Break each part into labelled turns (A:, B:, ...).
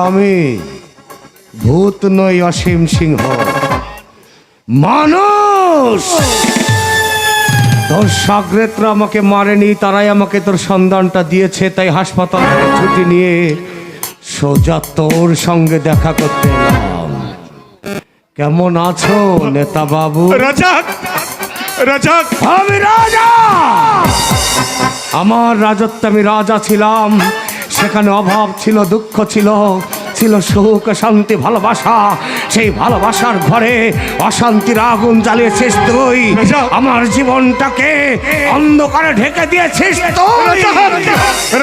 A: আমি ভূত নই, অসীম সিংহ মানুষ। তোর সাগরেতরা আমাকে মারেনি, তারাই আমাকে তোর সন্ধানটা দিয়েছে। তাই হাসপাতাল থেকে ছুটি নিয়ে সোজা তোর সঙ্গে দেখা করতে এলাম। কেমন আছো নেতা বাবু?
B: রাজাক, রাজাক,
A: আমি রাজা। আমার রাজত্বে আমি রাজা ছিলাম। সেখানে অভাব ছিল, দুঃখ ছিল, ছিল সুখ, শান্তি, ভালোবাসা। সেই ভালোবাসার ঘরে অশান্তির আগুন জ্বালিয়েছিস তুই। আমার জীবনটাকে অন্ধকারে ঢেকে দিয়েছিস তুই।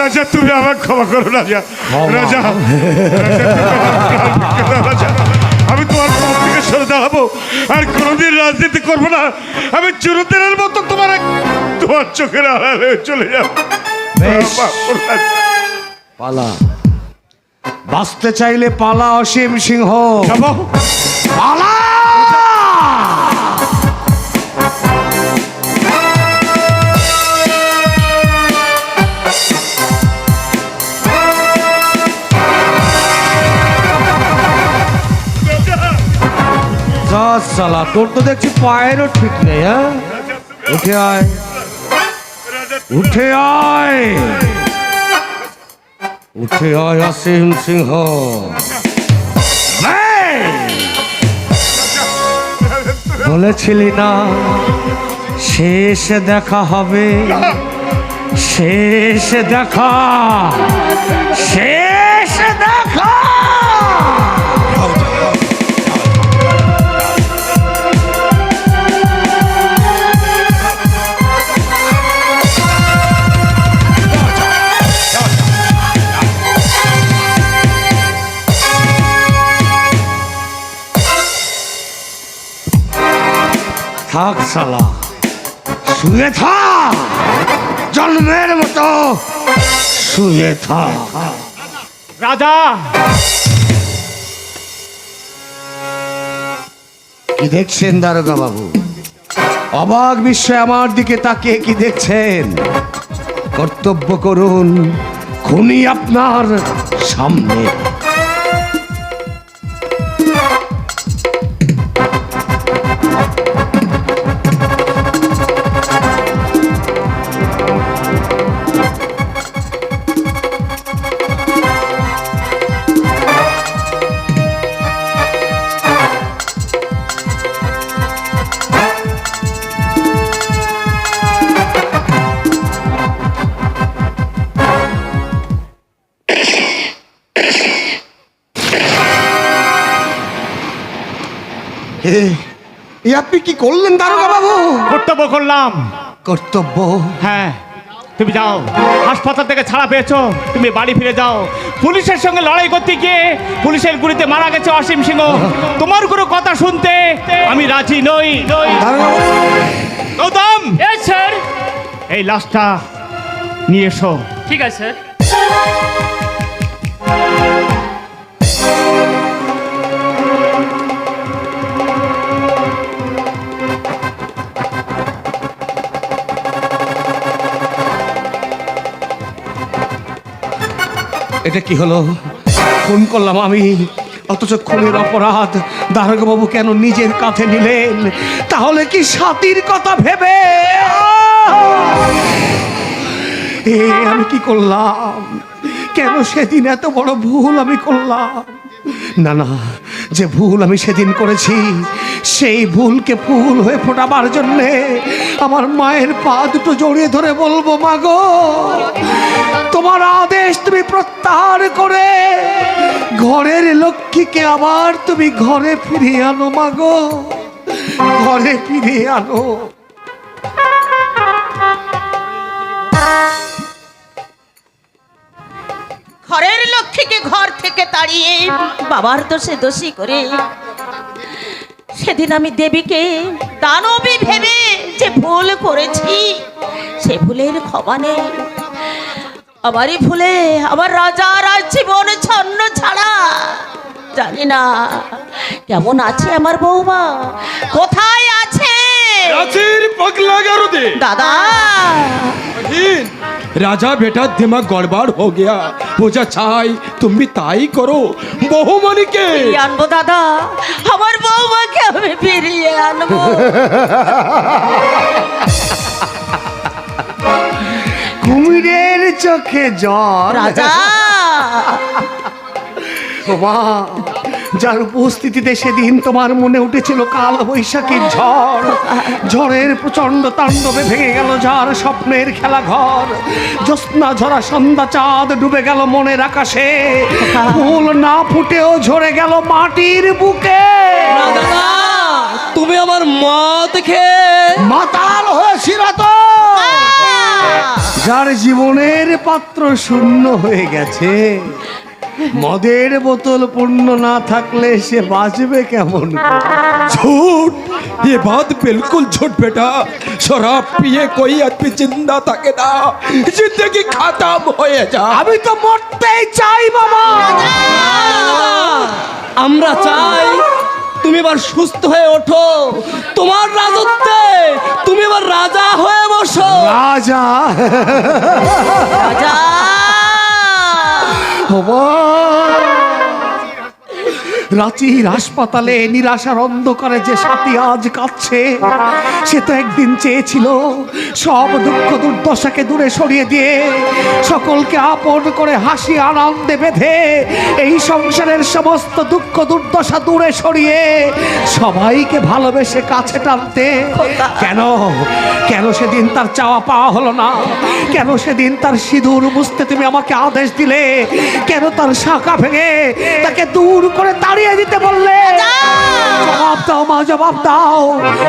B: রাজা তুমি আমার ক্ষমা করো রাজা। রাজা, রাজা, আমি তোমার পথ থেকে সরে দাঁড়াবো, আর কোনোদিন রাজনীতি করবো না। আমি চিরদিনের মতো তোমার চোখের আড়ালে চলে যাবো।
A: পালা, বাঁচতে চাইলে পালা অসীম সিংহ, পালা। সালা, তোর তো দেখছি পায়েরও ঠিক নেই। হ্যাঁ, উঠে আয়, উঠে আয়, উঠে আয় অসীম সিংহ। বলেছিলি না শেষ দেখা হবে? শেষ দেখা, শেষ দেখা। থাক শালা, শুয়ে থাক, জন্মের মতো শুয়ে থাক।
C: রাজা,
A: কি দেখছেন দারোগা বাবু? অবাক বিস্ময়ে আমার দিকে তাকিয়ে কি দেখছেন? কর্তব্য করুন, খুনি আপনার সামনে। আপনি কি করলেন দারোগা বাবু?
C: কর্তব্য করলাম।
A: কর্তব্য?
C: হ্যাঁ, তুমি যাও, হাসপাতাল থেকে ছাড়া পেয়েছো, তুমি বাড়ি ফিরে যাও। পুলিশের সঙ্গে লড়াই করতে গিয়ে পুলিশের গুলিতে মারা গেছে অসীম সিংহ। তোমার কোনো কথা শুনতে আমি রাজি নই। গৌতম,
D: স্যার।
C: এই লাশটা নিয়ে এসো।
D: ঠিক আছে স্যার।
A: এটা কি হলো? খুন করলাম আমি, অথচ খুনের অপরাধ দারোগা বাবু কেন নিজের কাঁধে নিলেন? তাহলে কি সাথীর কথা ভেবে? আমি কি করলাম? কেন সেদিন এত বড় ভুল আমি করলাম? না না, যে ভুল আমি সেদিন করেছি, সেই ভুলকে ফুল হয়ে ফোটাবার জন্যে আমার মায়ের পা দুটো জড়িয়ে ধরে বলবো, মা গো, তোমার আদেশ তুমি প্রত্যাহার করে ঘরের লক্ষ্মীকে আবার তুমি ঘরে ফিরিয়ে আনো, মা গো, ঘরে ফিরিয়ে আনো।
E: ঘরের লক্ষ্মীকে ঘর থেকে তাড়িয়ে বাবার দোষে দোষী করে সেদিন আমি দেবীকে দানবী ভেবে যে ভুল করেছি, সে ভুলের ক্ষমা নেই। আমারই ভুলে আমার রাজার আর জীবন ছন্ন ছাড়া। জানি না কেমন আছে আমার বৌমা, কোথায় আছে
B: গাছের পাগলা গারদে
E: দাদা?
D: राजा बेटा दिमाग गड़बड़ हो गया, वो जा चाय तुम भी ताई करो। बहुमनी के
E: ফিরিয়ে আনবো দাদা, আমার বৌমাকে আমি ফিরিয়ে আনবো।
A: কুমিরের চোখে জল।
E: রাজা
A: ও মা, যার উপস্থিতিতে সেদিন তোমার মনে উঠেছিল কাল বৈশাখীর ঝড়, ঝড়ের প্রচন্ড তাণ্ডবে ভেঙে গেল যার স্বপ্নের খেলা ঘর, জ্যোৎস্না ঝরা সন্ধ্যা চাঁদ ডুবে গেল মনের আকাশে, ফুল না ফুটেও ঝরে গেল মাটির বুকে।
F: দাদা তুমি আমার মত খেয়ে
A: মাতাল হয়েছিল তো, যার জীবনের পাত্র শূন্য হয়ে গেছে, মদের বোতল পূর্ণ না থাকলে সে বাঁচবে কেমন করে?
D: झूठ, ये बात बिल्कुल झूठ बेटा। शराब पिए कोई आदमी जिंदा থাকে না, जिंदगी खत्म হয়ে যায়।
A: আমি তো মরতেই চাই বাবা।
F: আমরা চাই তুমি এবার সুস্থ হয়ে ওঠো, তোমার রাজত্বে তুমি এবার রাজা হয়ে বসো।
A: রাজা
E: রাজা
A: বাবা, রাঁচির হাসপাতালে নিরাশার অন্ধকারে যে সাথী আজ কাঁদছে, সে তো একদিন চেয়েছিল সব দুঃখ দুর্দশাকে দূরে সরিয়ে দিয়ে সকলকে আপন করে হাসি আনন্দে বেঁধে এই সংসারের সমস্ত দুঃখ দুর্দশা দূরে সরিয়ে সবাইকে ভালোবেসে কাছে টানতে। কেন কেন সেদিন তার চাওয়া পাওয়া হলো না? কেন সেদিন তার সিঁদুর বুঝতে তুমি আমাকে আদেশ দিলে? কেন তার শাখা ভেঙে তাকে দূর করে তাড়িয়ে দিতে বললে? জবাব দাও মা, জবাব দাও।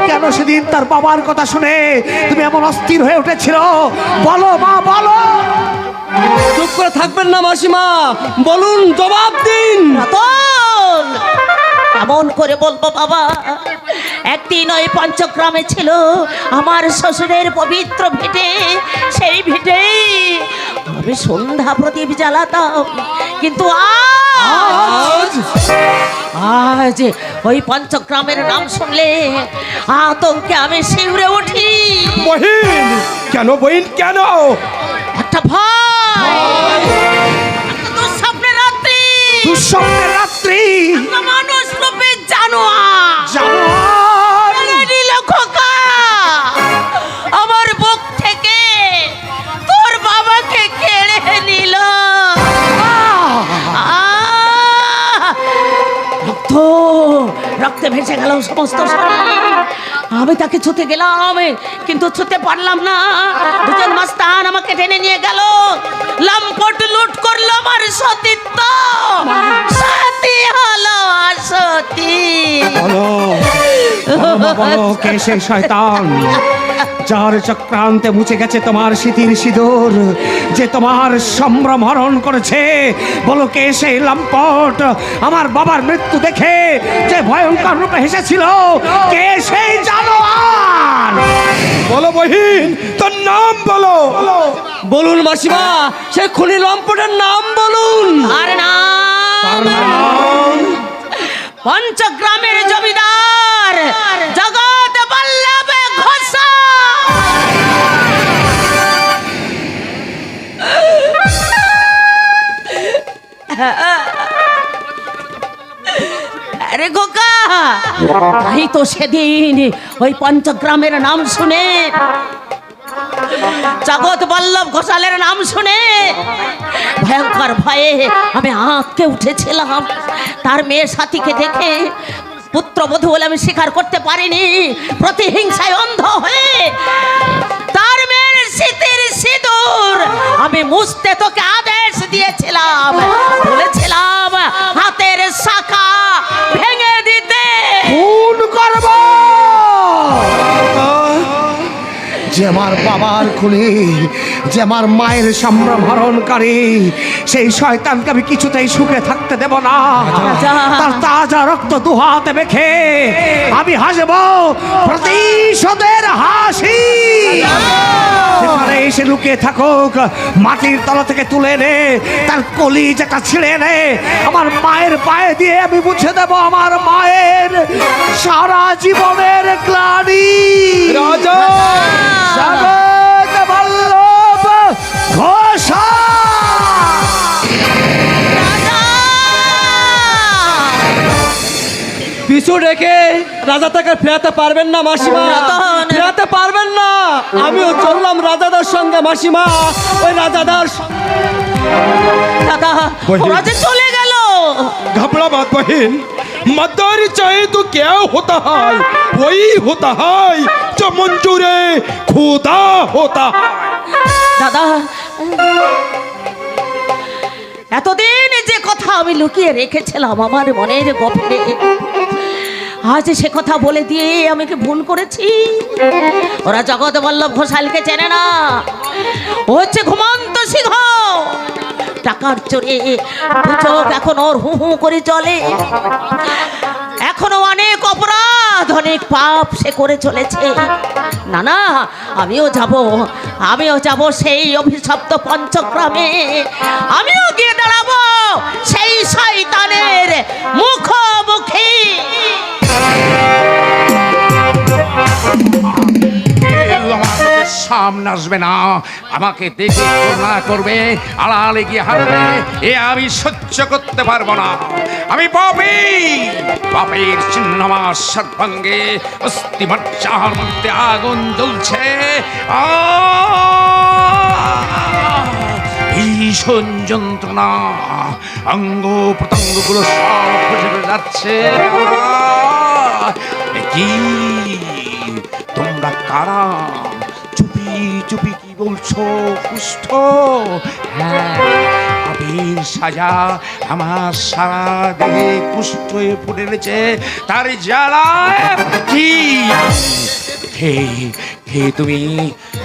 A: কেন সেদিন তার বাবার কথা শুনে তুমি এমন অস্থির হয়ে উঠেছিল? বলো মা, বলো।
F: চুপ করে থাকবেন না মাসিমা, বলুন, জবাব দিন।
E: রতন, কেমন করে বলবো বাবা? একদিন ওই পঞ্চগ্রামে ছিল আমার শ্বশুরের পবিত্র ভিটে, সেই ভিটেই আমি সন্ধ্যা প্রদীপ জ্বালাতাম, কিন্তু আজ ওই পঞ্চগ্রামের নাম শুনলে আতঙ্কে আমি শিউরে উঠি।
D: বহিন কেন, বহিন কেন?
E: একটা ভয়, একটা দুঃস্বপ্নের রাত্রি,
A: দুঃস্বপ্নের রাত্রি,
E: একটা মানুষ রূপে জানোয়ার
A: জানোয়ার
E: কেড়ে নিল খোকা আমার বুক থেকে, তোর বাবাকে কেড়ে নিল। রক্ত রক্তে ভেসে গেল সমস্ত শরীর। আমি তাকে ছুতে গেলাম, কিন্তু ছুতে পারলাম না। দুজন মাস্তান আমাকে টেনে নিয়ে গেল, লম্পট লুট করলো আমার সতীত্ব। সতী হলো সতী।
A: বলো বলো, কে সেই শয়তান যার চক্রান্তে মুছে গেছে তোমার স্মৃতির সিঁদুর, যে তোমার সম্ভ্রম হরণ করেছে? বলো, কে সেই লম্পট আমার বাবার মৃত্যু দেখে যে ভয়ঙ্কর রূপে হেসেছিল? কে সেই জানোয়ার?
D: বলো বহিন, তোর নাম বলো।
F: বলুন মাসিমা, সে খুনি লম্পটের নাম বলুন।
E: আর
A: তার
E: না
A: নাম
E: পঞ্চগ্রামের জমিদার জগৎ বল্লভ ঘোষা। আরে গোকা, তাই তো সেদিন ওই পঞ্চগ্রামের নাম শুনে, জগৎ বল্লভ ঘোষালের নাম শুনে ভয়ঙ্কর ভয়ে আমি আঁতকে উঠেছিলাম। তার মেয়ে সাথীকে দেখে পুত্রবধূ বলে আমি স্বীকার করতে পারিনি। প্রতিহিংসায় অন্ধ হয়ে তার মেয়ের স্মৃতির সিঁদুর আমি মুছতে তোকে আদেশ দিয়েছিলাম, বলেছিলাম হাতের শাখা ভেঙে দিতে।
A: খুন করব যে আমার বাবার খুনি, যে আমার মায়ের সম্ভ্রম হরণকারী, সেই শয়তানকে আমি কিছুতেই সুখে থাকতে দেব না। তার তাজা রক্ত দুহাতে মেখে আমি হাসব প্রতিশোধের হাসি। সেখানে এসে লুকিয়ে থাকুক, মাটির তলা থেকে তুলে এনে তার কলিজাটা ছিঁড়ে এনে আমার মায়ের পায়ে দিয়ে আমি মুছে দেব আমার মায়ের সারা জীবনের গ্লানি।
D: রাজা
A: জগৎ বল্লভ ঘোষা!
E: রাজা!
F: পিছু রেখে রাজা তাকে ফেরাতে পারবেন না মাসিমা,
E: রতন!
F: ফেরাতে পারবেন না। আমিও চললাম রাজাদার সঙ্গে মাসিমা, ওই রাজাদার
E: দাদা, ওরা যে চলে গেল।
D: घबरा मत बहन, मद्दारी चाहे तो क्या होता है, वही होता है जो मंजूरे खुदा होता है।
E: দাদা, এতদিন যে কথা আমি লুকিয়ে রেখেছিলাম আমার মনের গভীরে, আজ সে কথা বলে দিয়ে আমাকে ভুল করেছি। ওরা জগৎ বল্লভ ঘোষালকে চেনে না, ও হচ্ছে ঘুমন্ত সিংহ। টাকার চোরে দু চোখ এখন ওর হু হু করে চলে। এখনো অনেক অপরাধ, অনেক পাপ সে করে চলেছে। না না, আমিও যাব সেই অভিশপ্ত পঞ্চগ্রামে। আমিও গিয়ে দাঁড়াবো সেই শয়তানের মুখোমুখি।
G: সামনে আসবে না, আমাকে দেখে করুণা করবে, আড়ালে গিয়ে হারবে, এ আমি সহ্য করতে পারবো না। আমি পাপী, পাপের চিহ্ন আমার সর্বাঙ্গে, অস্থি মজ্জার মধ্যে আগুন জ্বলছে। ভীষণ যন্ত্রণা, অঙ্গ প্রত্যঙ্গগুলো সব খসে যাচ্ছে। কি তোমরা কারা? চুপি চুপি কি বলছো কুষ্ঠ? হ্যাঁ, আবির সাজা আমার সারা দেহে কুষ্ঠ হয়ে ফুটে রয়েছে, তার জ্বালায় কি হে তুমি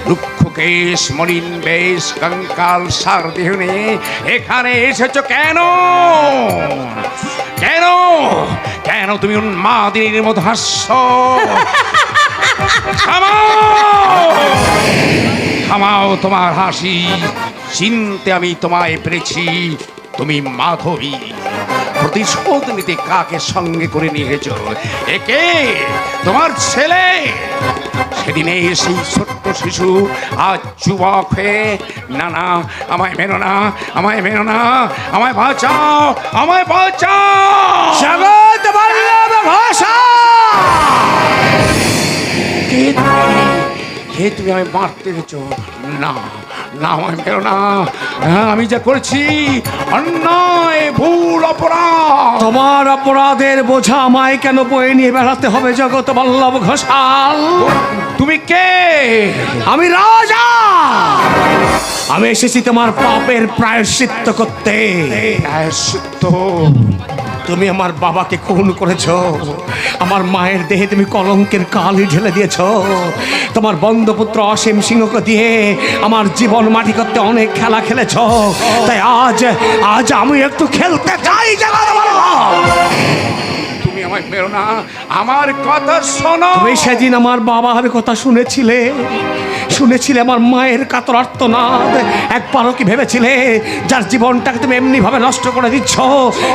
G: রুক্ষকেশ মলিন বেশ কঙ্কাল সার দেহ নিয়ে এখানে এসেছো কেন? কেন কেন তুমি উন্মাদিনীর মতো হাসছো? থামাও তোমার হাসি, চিনতে আমি তোমায় পেরেছি। তুমি মাধবী। প্রতিশোধ নিতে কাকে সঙ্গে করে নিয়ে গেছো? একে তোমার ছেলে। সেদিনে সেই ছোট্ট শিশু আজ যুবক হয়ে, না না, আমায় মেনো না, আমায় মেনো না, আমায় বাঁচাও, আমায় বাঁচাও।
A: জগৎ বল্লভ ঘোষা!
G: কে তুমি আমায় মারতে গেছো? না না, আমায় মেরো না। আমি যা করেছি অন্যায়, ভুল, অপরাধ।
A: তোমার অপরাধের বোঝা আমায় কেন বয়ে নিয়ে বেড়াতে হবে জগৎ বল্লভ ঘোষাল?
G: তুমি কে?
A: আমি রাজা। আমি এসেছি তোমার পাপের প্রায়শ্চিত্ত করতে।
G: প্রায়শ্চিত্ত?
A: তুমি আমার বাবাকে খুন করেছো, আমার মায়ের দেহে তুমি কলঙ্কের কালি ঢেলে দিয়েছো, তোমার বন্ধপুত্র অসীম সিংহকে দিয়ে আমার জীবন মাটি করতে অনেক খেলা খেলেছো। তাই আজ আমি একটু খেলতে চাই জগৎ বল্লভ।
G: তুমি আমায় মেরো না, আমার কথা শোনো।
A: তুমি সেদিন আমার বাবার কথা শুনেছিলে আমার মায়ের কাতর আর্তনাদ। একবারও কি ভেবেছিলে যার জীবনটাকে তুমি এমনি ভাবে নষ্ট করে দিচ্ছ,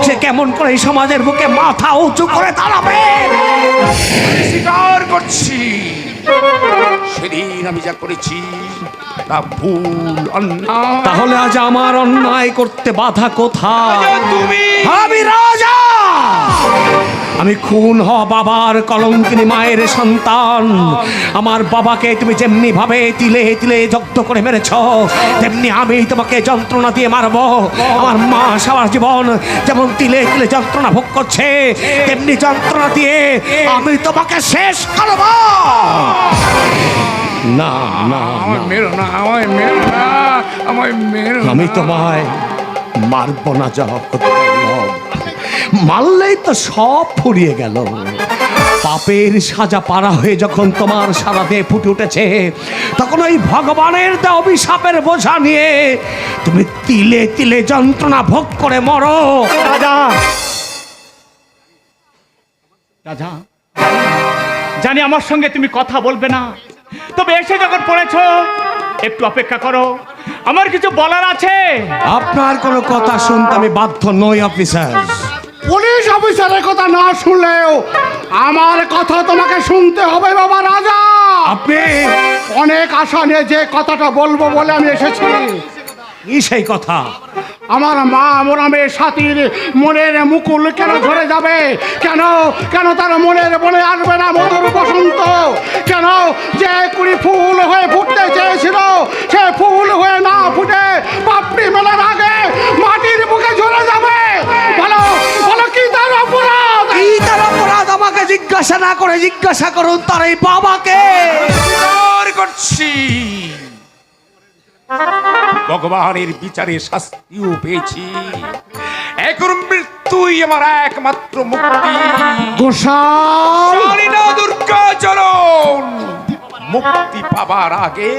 A: সে কেমন করে এই সমাজের বুকে মাথা উঁচু করে দাঁড়াবে?
G: স্বীকার করছি, সেদিন আমি যা করেছি তা ভুল, অন্যায়।
A: তাহলে আজ আমার অন্যায় করতে বাধা কোথায়?
G: তুমি
A: আমি রাজা। আমি খুন হওয়া বাবার কলঙ্কিনী মায়ের সন্তান। আমার বাবাকে তুমি যেমনি ভাবে তিলে তিলে জব্দ করে মেরেছ, তেমনি আমি তোমাকে যন্ত্রণা দিয়ে মারবো। আমার মা সারা জীবন যেমন তিলে তিলে যন্ত্রণা ভোগ করছে, তেমনি যন্ত্রণা দিয়ে আমি তোমাকে শেষ করব। না না,
G: আমায় মেরো না, আমায় মেরো না, আমায় মেরো না।
A: আমি তোমায় মারব না জগৎ বল্লভ। মারলেই তো সব ফুরিয়ে গেল। পাপের সাজা পারা হয়ে যখন তোমার সারা দেহে ফুটে উঠেছে, তখন ওই ভগবানের দেওয়া অভিশাপের বোঝা নিয়ে তুমি তিলে তিলে যন্ত্রণা ভোগ করে মরো।
C: রাজা, রাজা, জানি আমার সঙ্গে তুমি কথা বলবে না, তবে এসে যখন পড়েছ একটু অপেক্ষা করো, আমার কিছু বলার আছে।
A: আপনার কোনো কথা শুনতে আমি বাধ্য নই অফিসার।
H: পুলিশ অফিসারের কথা না শুনলেও আমার কথা তোমাকে শুনতে হবে বাবা রাজা।
A: আপনি
H: অনেক আশা নিয়ে যে কথাটা বলবো বলে আমি এসেছি,
A: কি সেই কথা?
H: আমার মা মোরা মেয়ে সাথীর মনের মুকুল কেন ঝরে যাবে? কেন কেন তার মনের বনে আসবে না মধুর বসন্ত? কেন যে কুড়ি ফুল হয়ে ফুটতে চেয়েছিল সে ফুল হয়ে না ফুটে পাপড়ি মেলার আগে মাটির বুকে ঝরে যাবে? বলো বলো কি তার অপরাধ?
A: এই তার অপরাধ আমাকে জিজ্ঞাসা না করে জিজ্ঞাসা করুন তার এই বাবাকে।
G: বিচার করছি, ভগবানের বিচারে শাস্তিও পেয়েছি, এখন মৃত্যুই আমার একমাত্র মুক্তি।
H: গোসাল
G: জানি না দুর্গাচরণ, মুক্তি পাবার আগে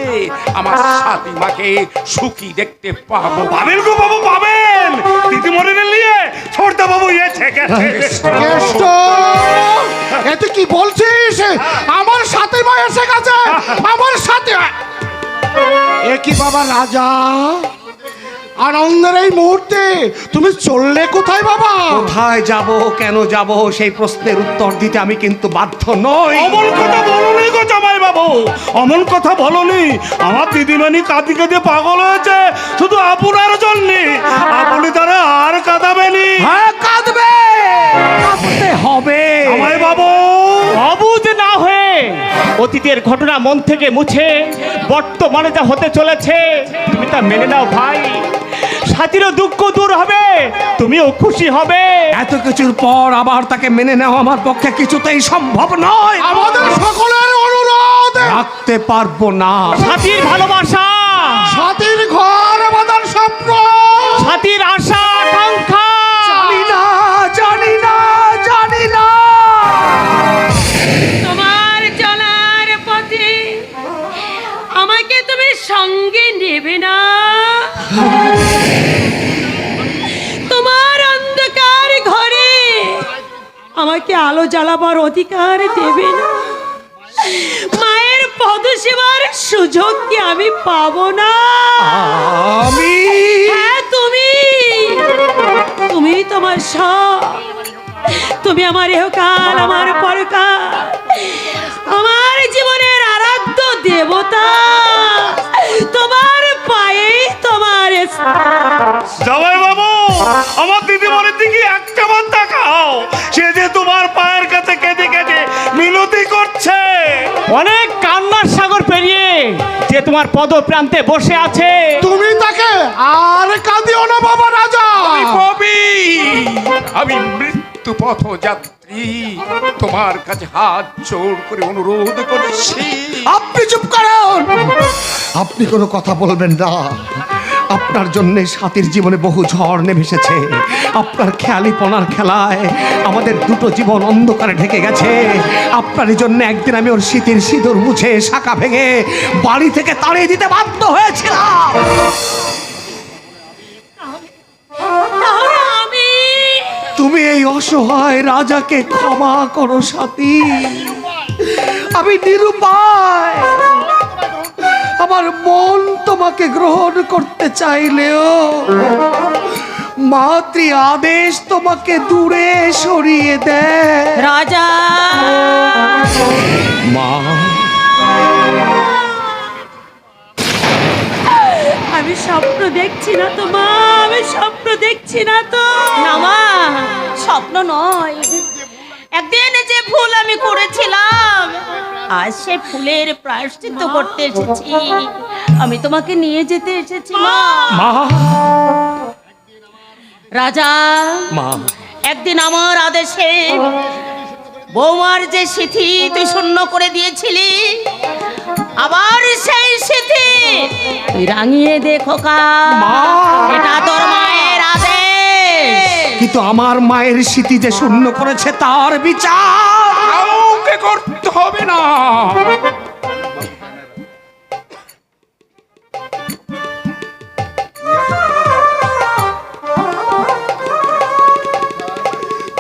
G: আমার সাথীমাকে সুখী দেখতে পাবো।
B: পাবেন গো বাবু, পাবেন। দিদিমণি নিয়ে ছোটদা বাবু এসে গেছে।
H: কেষ্ট, এ তুই কি বলছিস? আমার সাথে মা এসে গেছে, আমার সাথে। এ কি বাবা রাজা, আনন্দের এই মুহূর্তে তুমি চললে কোথায় বাবা?
A: কোথায় যাব, কেন যাব, সেই প্রশ্নের উত্তর দিতে আমি কিন্তু বাধ্য নই।
B: অমন কথা বলনি গো জামাই বাবু, অমন কথা বলনি। আমার দিদিমণি কাঁদি কাঁদি পাগল হয়েছে শুধু আপনার জন্যে। আপনি তারা আর কাঁদাবেনি।
A: হ্যাঁ, কাঁদবে, কাঁদতে হবে।
B: জামাই বাবু,
C: অবুঝ না হয়ে অতীতের ঘটনা মন থেকে মুছে বর্তমানে যা হতে চলেছে তুমি তা মেনে নাও ভাই। সাথীরও দুঃখ দূর হবে, তুমিও খুশি হবে।
A: এত কিছুর পর আবার তাকে মেনে নেওয়া আমার পক্ষে কিছুতেই সম্ভব নয়।
H: আমাদের সকলের অনুরোধ,
A: রাখতে পারবো না।
C: সাথীর ভালোবাসা,
H: সাথীর ঘর আমাদের স্বপ্ন।
C: সাথীর আশা আকাঙ্ক্ষা,
A: জানি না, জানি না, জানি না।
E: তোমার চলার পথে আমাকে তুমি সঙ্গে নেবে না? তোমার অন্ধকার ঘরে আমাকে আলো জ্বালাবার অধিকার দেবে না? মায়ের পদসেবার সুযোগ কি আমি পাবো না?
A: আমি
E: হ্যাঁ, তুমি তোমার সব। তুমি আমার ইহকাল, আমার পরকাল, আমার জীবনের আরাধ্য দেবতা। তোমার পায়ে তোমার
B: জামাই বাবু, আমার দিদিমণির দিকে একটাবার তাকাও। সে যে তোমার পায়ের কাছে কেঁদে কেঁদে মিনতি করছে।
C: অনেক কান্নার সাগর পেরিয়ে যে তোমার পদপ্রান্তে বসে আছে।
H: তুমি তাকে আর কাঁদিও না বাবা রাজা।
G: আমি কবি, আমি মৃত্যু পথযাত্রী, তোমার কাছে হাত জোড় করে অনুরোধ করছি।
A: আপনি চুপ করুন। আপনি কোনো কথা বলবেন না। আপনার জন্য সাথীর জীবনে বহু ঝড় নেমে এসেছে। আপনার খেয়ালিপনার খেলায় আমাদের দুটো জীবন অন্ধকারে ঢেকে গেছে। আপনারই জন্য একদিন আমি ওর শীতের সিঁদুর মুছে শাখা ভেঙে বাড়ি থেকে তাড়িয়ে দিতে বাধ্য হয়েছিলাম।
E: তাহলে আমি
A: তুমি এই অসহায় রাজাকে ক্ষমা করো সাথী। আমি নিরুপায়। আমার মন তোমাকে গ্রহণ করতে চাইলেও মাতৃ আদেশ তোমাকে দূরে সরিয়ে দেয়।
E: রাজা,
A: মা,
E: আমি স্বপ্ন দেখছি না তো মা, আমি স্বপ্ন দেখছি না তো। না মা, স্বপ্ন নয়। একদিন যে ভুল আমি করেছিলাম আজ সে ফুলের প্রায়শ্চিত্ত করতে এসেছি। আমি তোমাকে নিয়ে যেতে এসেছি মা।
A: মা,
E: রাজা,
A: মা,
E: একদিন আমার আদেশে বৌমার যে সিথি তুই শূন্য করে দিয়েছিলি, আবার সেই সিথি তুই রাঙিয়ে দেখো কা।
A: মা।
E: এটা তোর মায়ের আদেশ।
A: কিন্তু আমার মায়ের স্মৃতি যে শূন্য করেছে তার বিচার
G: কাউকে করতে হবে না।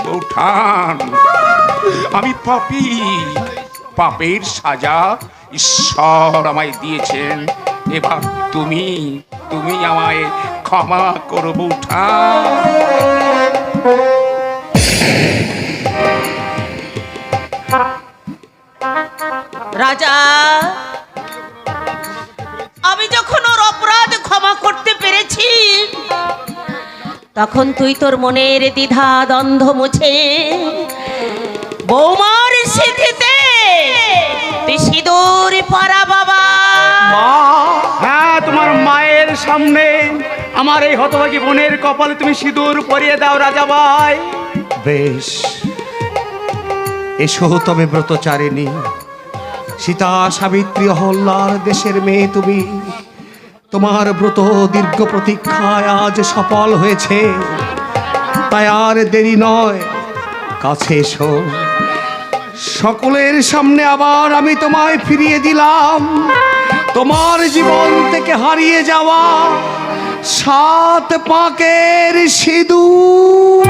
G: বৌঠান, আমি পাপী, পাপের সাজা ঈশ্বর আমায় দিয়েছেন। এবার তুমি আমায় ক্ষমা করো বৌঠান।
E: রাজা, আমি যখন ওর অপরাধ ক্ষমা করতে পেরেছি তখন তুই তোর মনের দ্বিধা দ্বন্দ্ব মুছে বৌমার সিঁথিতে তুই সিঁদুর পরা বাবা।
C: হ্যাঁ, তোমার মায়ের সামনে আমার এই হতভাগী বোনের কপালে তুমি সিঁদুর পরিয়ে দাও রাজা ভাই।
A: বেশ, এসো তবে ব্রতচারিণী, সীতা সাবিত্রী অহল্যার দেশের মেয়ে তুমি। তোমার ব্রত দীর্ঘ প্রতীক্ষায় আজ সফল হয়েছে, তাই আর দেরি নয়, কাছে এসো। সকলের সামনে আবার আমি তোমায় ফিরিয়ে দিলাম তোমার জীবন থেকে হারিয়ে যাওয়া 7 পাকের সিঁদুর।